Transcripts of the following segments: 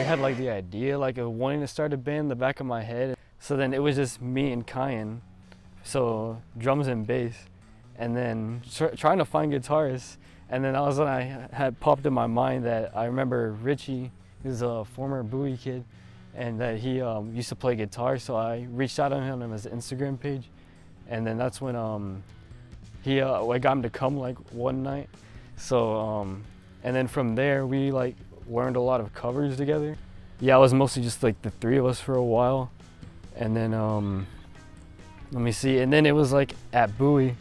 had like the idea like of wanting to start a band in the back of my head. So then it was just me and Kyan, so drums and bass, and then trying to find guitarists. And then that was when I had popped in my mind that I remember Richie, who's a former Bowie kid, and that he used to play guitar. So I reached out on him on his Instagram page, and then that's when I got him to come like one night. So and then from there we like learned a lot of covers together. Yeah, it was mostly just like the three of us for a while. And then, let me see, and then it was like at Bowie,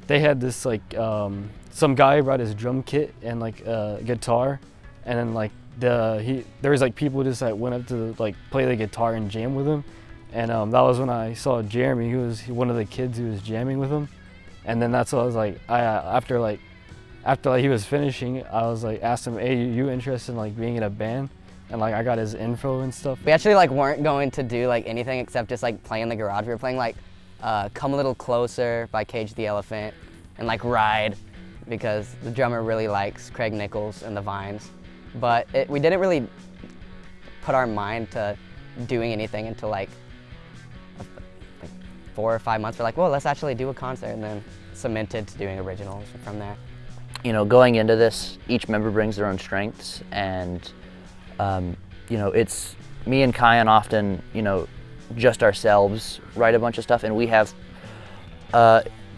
they had this like, some guy brought his drum kit and like a guitar, and then like there was like people just like went up to like play the guitar and jam with him. And that was when I saw Jeremy, who was one of the kids who was jamming with him. And then that's what I was like, after he was finishing, I was like, asked him, hey, you interested in like being in a band? And like I got his info and stuff. We actually like weren't going to do like anything except just like play in the garage. We were playing like Come a Little Closer by Cage the Elephant and like Ride, because the drummer really likes Craig Nichols and the Vines. But we didn't really put our mind to doing anything until like 4 or 5 months. We're like, well, let's actually do a concert, and then cemented to doing originals from there. You know, going into this, each member brings their own strengths, and you know, it's me and Kyan often, you know, just ourselves write a bunch of stuff, and we have,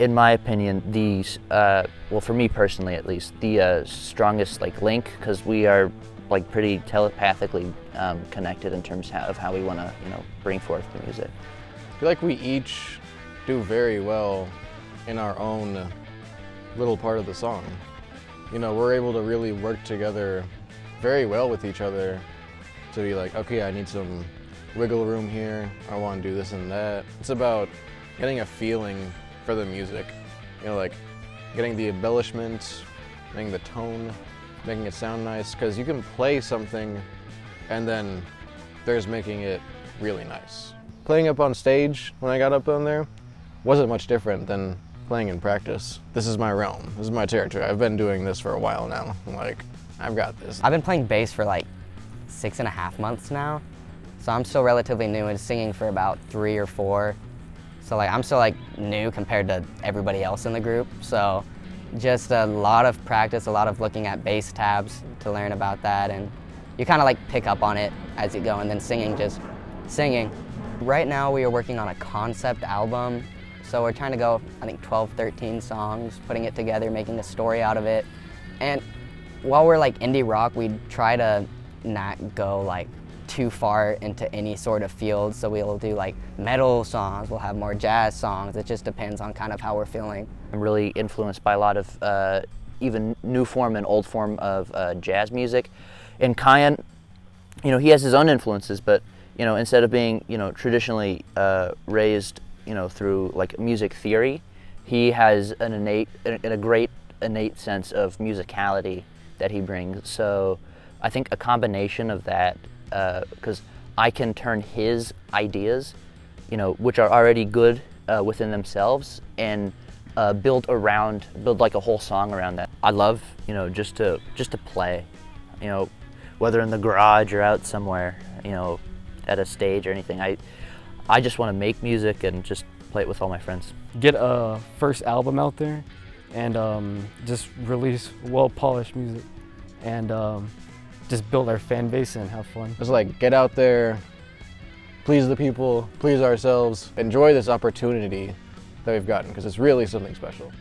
in my opinion, these, well, for me personally at least, the strongest like link, because we are like pretty telepathically connected in terms of how we want to, you know, bring forth the music. I feel like we each do very well in our own little part of the song. You know, we're able to really work together very well with each other to be like, okay, I need some wiggle room here, I want to do this and that. It's about getting a feeling for the music, you know, like getting the embellishment, getting the tone, making it sound nice, because you can play something and then there's making it really nice. Playing up on stage when I got up on there wasn't much different than playing in practice. This is my realm, this is my territory. I've been doing this for a while now. I'm like, I've got this. I've been playing bass for like 6.5 months now, so I'm still relatively new, and singing for about 3 or 4. So like I'm still like new compared to everybody else in the group. So just a lot of practice, a lot of looking at bass tabs to learn about that, and you kind of like pick up on it as you go, and then singing, just singing. Right now we are working on a concept album, so we're trying to go, I think 12, 13 songs, putting it together, making a story out of it. And while we're like indie rock, we try to not go like too far into any sort of field. So we'll do like metal songs, we'll have more jazz songs. It just depends on kind of how we're feeling. I'm really influenced by a lot of even new form and old form of jazz music. And Kyan, you know, he has his own influences, but you know, instead of being, you know, traditionally raised, you know, through like music theory, he has a great innate sense of musicality that he brings. So I think a combination of that, because I can turn his ideas, you know, which are already good within themselves, and build like a whole song around that. I love, you know, just to play, you know, whether in the garage or out somewhere, you know, at a stage or anything. I just want to make music and just play it with all my friends. Get a first album out there and just release well-polished music and just build our fan base and have fun. It's like, get out there, please the people, please ourselves, enjoy this opportunity that we've gotten, because it's really something special.